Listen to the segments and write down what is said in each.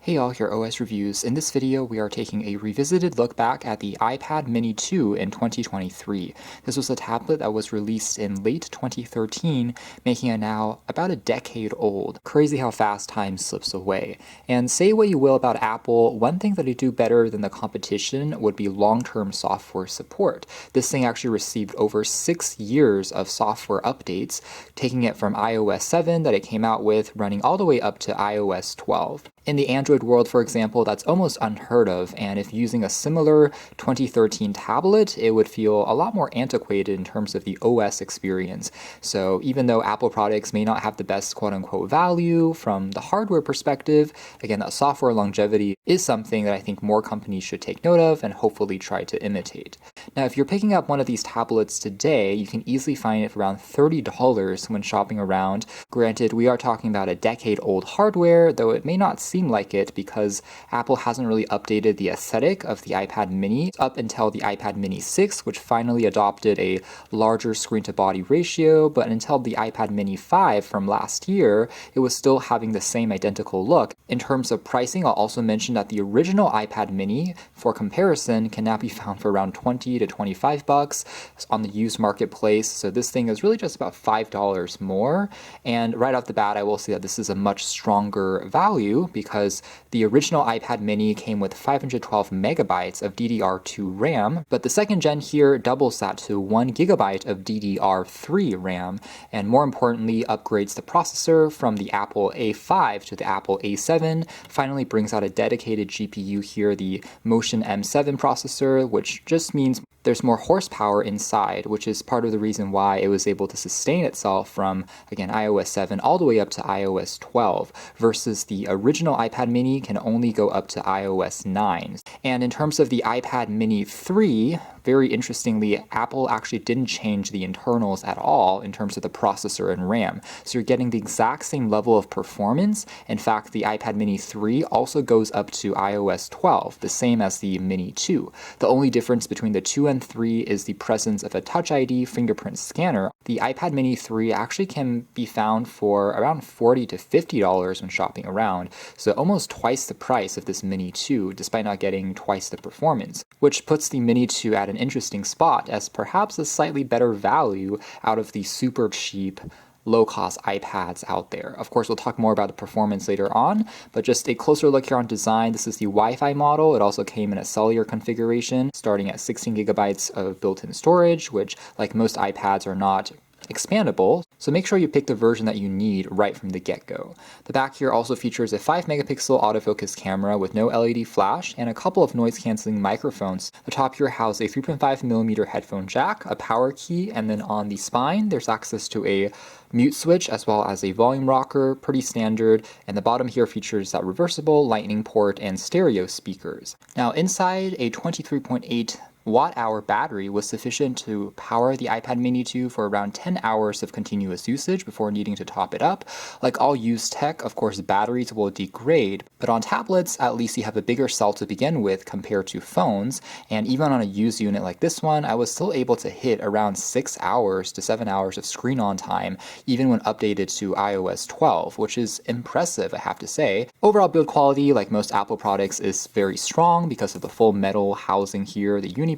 Hey all, here OS Reviews. In this video, we are taking a revisited look back at the iPad Mini 2 in 2023. This was a tablet that was released in late 2013, making it now about a decade old. Crazy how fast time slips away. And say what you will about Apple, one thing that they do better than the competition would be long-term software support. This thing actually received over 6 years of software updates, taking it from iOS 7 that it came out with, running all the way up to iOS 12. In the Android world, for example, that's almost unheard of, and if using a similar 2013 tablet, it would feel a lot more antiquated in terms of the OS experience. So even though Apple products may not have the best quote-unquote value from the hardware perspective, again, that software longevity is something that I think more companies should take note of and hopefully try to imitate. Now, if you're picking up one of these tablets today, you can easily find it for around $30 when shopping around. Granted, we are talking about a decade-old hardware, though it may not seem like it because Apple hasn't really updated the aesthetic of the iPad mini up until the iPad mini 6, which finally adopted a larger screen-to-body ratio, but until the iPad mini 5 from last year, it was still having the same identical look. In terms of pricing, I'll also mention that the original iPad mini, for comparison, can now be found for around $20 to $25 on the used marketplace, so this thing is really just about $5 more. And right off the bat, I will say that this is a much stronger value because the original iPad mini came with 512 megabytes of DDR2 RAM, but the second gen here doubles that to 1 gigabyte of DDR3 RAM, and more importantly upgrades the processor from the Apple A5 to the Apple A7, finally brings out a dedicated GPU here, the Motion M7 processor, which just means there's more horsepower inside, which is part of the reason why it was able to sustain itself from, again, iOS 7 all the way up to iOS 12, versus the original iPad mini can only go up to iOS 9. And in terms of the iPad mini 3, very interestingly, Apple actually didn't change the internals at all in terms of the processor and RAM. So you're getting the exact same level of performance. In fact, the iPad mini 3 also goes up to iOS 12, the same as the mini 2. The only difference between the 2 and 3 is the presence of a Touch ID fingerprint scanner. The iPad mini 3 actually can be found for around $40 to $50 when shopping around, so almost twice the price of this mini 2, despite not getting twice the performance, which puts the mini 2 at an interesting spot as perhaps a slightly better value out of the super cheap low-cost iPads out there. Of course, we'll talk more about the performance later on, but just a closer look here on design. This is the Wi-Fi model. It also came in a cellular configuration, starting at 16 gigabytes of built-in storage, which, like most iPads, are not expandable, so make sure you pick the version that you need right from the get-go. The back here also features a 5 megapixel autofocus camera with no LED flash and a couple of noise-canceling microphones. The top here houses a 3.5mm headphone jack, a power key, and then on the spine there's access to a mute switch as well as a volume rocker, pretty standard, and the bottom here features that reversible lightning port and stereo speakers. Now inside, a 23.8 watt-hour battery was sufficient to power the iPad mini 2 for around 10 hours of continuous usage before needing to top it up. Like all used tech, of course, batteries will degrade, but on tablets, at least you have a bigger cell to begin with compared to phones, and even on a used unit like this one, I was still able to hit around 6 hours to 7 hours of screen on time, even when updated to iOS 12, which is impressive, I have to say. Overall build quality, like most Apple products, is very strong because of the full metal housing here, the unibody.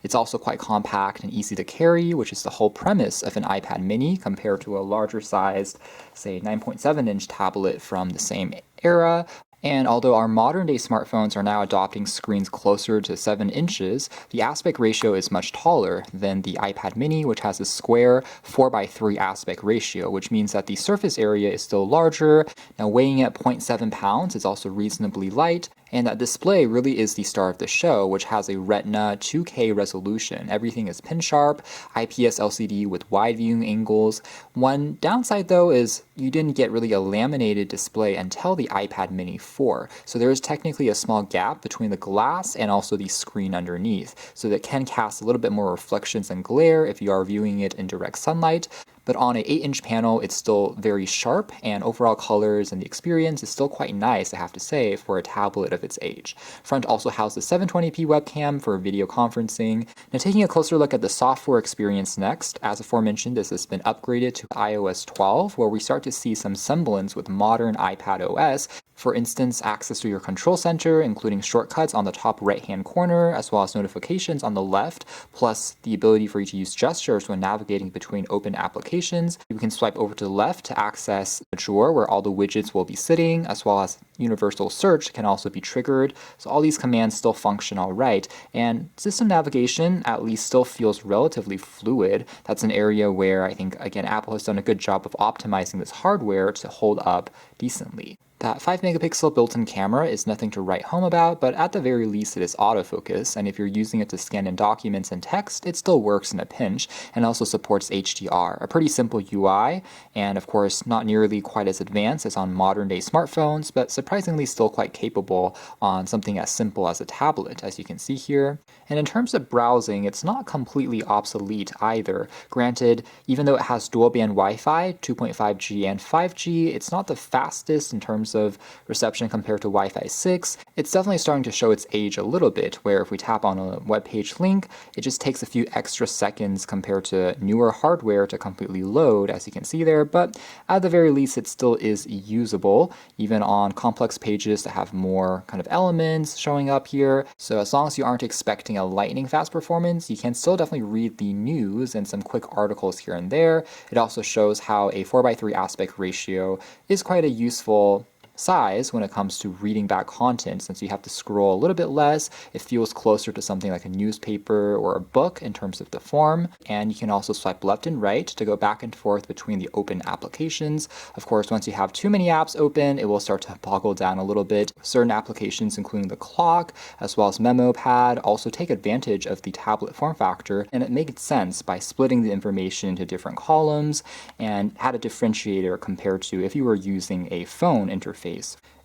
It's also quite compact and easy to carry, which is the whole premise of an iPad mini compared to a larger sized, say 9.7-inch tablet from the same era. And although our modern-day smartphones are now adopting screens closer to 7 inches, the aspect ratio is much taller than the iPad mini, which has a square 4:3 aspect ratio, which means that the surface area is still larger. Now weighing at 0.7 pounds, it's also reasonably light, and that display really is the star of the show, which has a Retina 2K resolution. Everything is pin sharp, IPS LCD with wide viewing angles. One downside though is you didn't get really a laminated display until the iPad mini 4. So there is technically a small gap between the glass and also the screen underneath. So that can cast a little bit more reflections and glare if you are viewing it in direct sunlight. But on an 8-inch panel, it's still very sharp, and overall colors and the experience is still quite nice, I have to say, for a tablet of its age. Front also houses 720p webcam for video conferencing. Now taking a closer look at the software experience next, as aforementioned, this has been upgraded to iOS 12, where we start to see some semblance with modern iPad OS. For instance, access to your control center, including shortcuts on the top right-hand corner, as well as notifications on the left, plus the ability for you to use gestures when navigating between open applications. You can swipe over to the left to access a drawer where all the widgets will be sitting, as well as universal search can also be triggered. So all these commands still function all right, and system navigation at least still feels relatively fluid. That's an area where I think, again, Apple has done a good job of optimizing this hardware to hold up decently. That 5-megapixel built-in camera is nothing to write home about, but at the very least it is autofocus, and if you're using it to scan in documents and text, it still works in a pinch, and also supports HDR. A pretty simple UI, and of course not nearly quite as advanced as on modern-day smartphones, but surprisingly still quite capable on something as simple as a tablet, as you can see here. And in terms of browsing, it's not completely obsolete either. Granted, even though it has dual-band Wi-Fi, 2.5G and 5G, it's not the fastest in terms of reception compared to Wi-Fi 6. It's definitely starting to show its age a little bit, where if we tap on a web page link, it just takes a few extra seconds compared to newer hardware to completely load, as you can see there, but at the very least it still is usable, even on complex pages that have more kind of elements showing up here. So as long as you aren't expecting a lightning fast performance, you can still definitely read the news and some quick articles here and there. It also shows how a 4:3 aspect ratio is quite a useful size when it comes to reading back content. Since you have to scroll a little bit less, it feels closer to something like a newspaper or a book in terms of the form. And you can also swipe left and right to go back and forth between the open applications. Of course, once you have too many apps open, it will start to boggle down a little bit. Certain applications, including the clock as well as Memo Pad, also take advantage of the tablet form factor, and it makes sense by splitting the information into different columns and had a differentiator compared to if you were using a phone interface.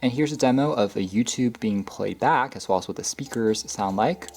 And here's a demo of a YouTube being played back, as well as what the speakers sound like.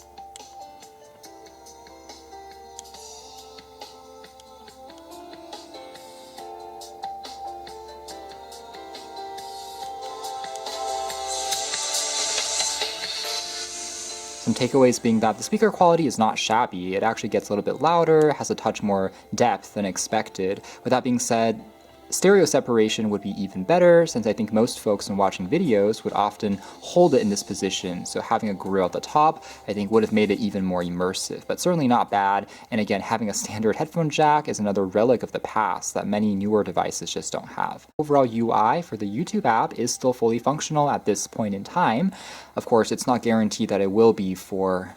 Some takeaways being that the speaker quality is not shabby. It actually gets a little bit louder, has a touch more depth than expected. With that being said, stereo separation would be even better, since I think most folks when watching videos would often hold it in this position, so having a grill at the top I think would have made it even more immersive, but certainly not bad. And again, having a standard headphone jack is another relic of the past that many newer devices just don't have. Overall UI for the YouTube app is still fully functional at this point in time. Of course, it's not guaranteed that it will be for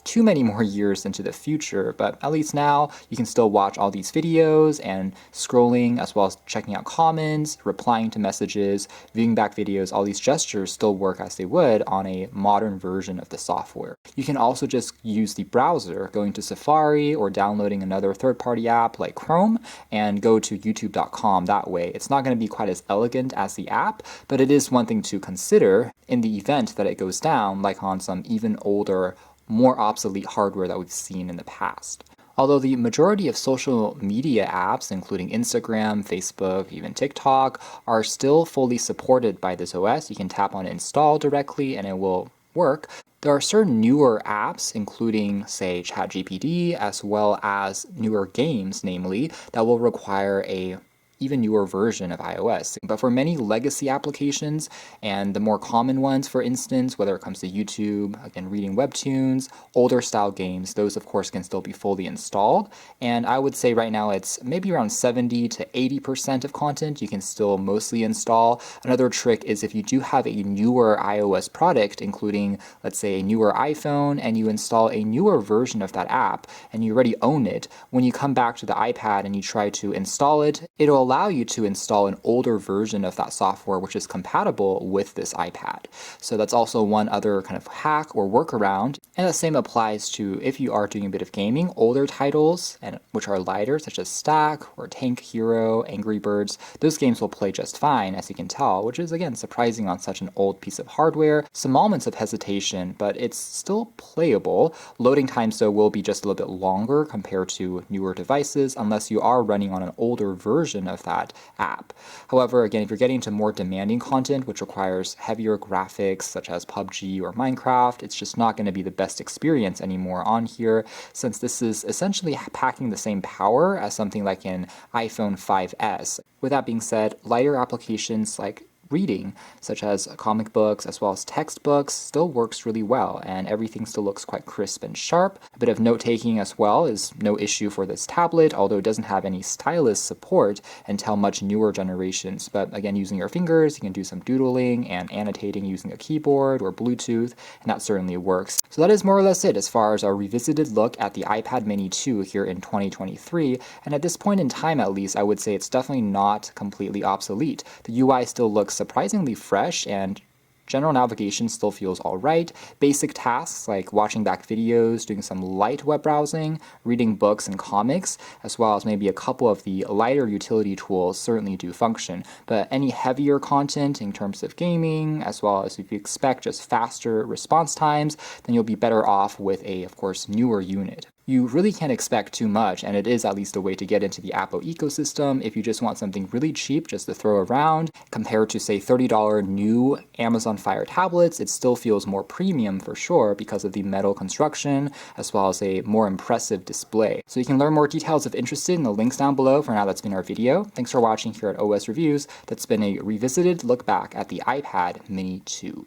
too many more years into the future, but at least now you can still watch all these videos and scrolling, as well as checking out comments, replying to messages, viewing back videos. All these gestures still work as they would on a modern version of the software. You can also just use the browser, going to Safari or downloading another third-party app like Chrome, and go to youtube.com that way. It's not going to be quite as elegant as the app, but it is one thing to consider in the event that it goes down, like on some even older, more obsolete hardware that we've seen in the past. Although the majority of social media apps, including Instagram, Facebook, even TikTok, are still fully supported by this OS, you can tap on install directly and it will work. There are certain newer apps, including, say, ChatGPT, as well as newer games, namely, that will require a even newer version of iOS. But for many legacy applications, and the more common ones, for instance, whether it comes to YouTube, again, reading webtoons, older style games, those of course can still be fully installed. And I would say right now it's maybe around 70 to 80% of content you can still mostly install. Another trick is if you do have a newer iOS product, including, let's say, a newer iPhone, and you install a newer version of that app, and you already own it, when you come back to the iPad and you try to install it, it'll allow you to install an older version of that software which is compatible with this iPad. So that's also one other kind of hack or workaround. And the same applies to if you are doing a bit of gaming, older titles and which are lighter, such as Stack or Tank Hero, Angry Birds. Those games will play just fine, as you can tell, which is again surprising on such an old piece of hardware. Some moments of hesitation, but it's still playable. Loading times though will be just a little bit longer compared to newer devices, unless you are running on an older version of that app. However, again, if you're getting into more demanding content, which requires heavier graphics, such as PUBG or Minecraft, it's just not going to be the best experience anymore on here, since this is essentially packing the same power as something like an iPhone 5S. With that being said, lighter applications like reading, such as comic books as well as textbooks, still works really well, and everything still looks quite crisp and sharp. A bit of note-taking as well is no issue for this tablet, although it doesn't have any stylus support until much newer generations. But again, using your fingers, you can do some doodling and annotating using a keyboard or Bluetooth, and that certainly works. So that is more or less it as far as our revisited look at the iPad mini 2 here in 2023, and at this point in time at least, I would say it's definitely not completely obsolete. The UI still looks surprisingly fresh, and general navigation still feels alright. Basic tasks like watching back videos, doing some light web browsing, reading books and comics, as well as maybe a couple of the lighter utility tools certainly do function. But any heavier content in terms of gaming, as well as if you expect just faster response times, then you'll be better off with a, of course, newer unit. You really can't expect too much, and it is at least a way to get into the Apple ecosystem if you just want something really cheap just to throw around. Compared to, say, $30 new Amazon Fire tablets, it still feels more premium for sure because of the metal construction, as well as a more impressive display. So you can learn more details if interested in the links down below. For now, that's been our video. Thanks for watching here at OS Reviews. That's been a revisited look back at the iPad mini 2.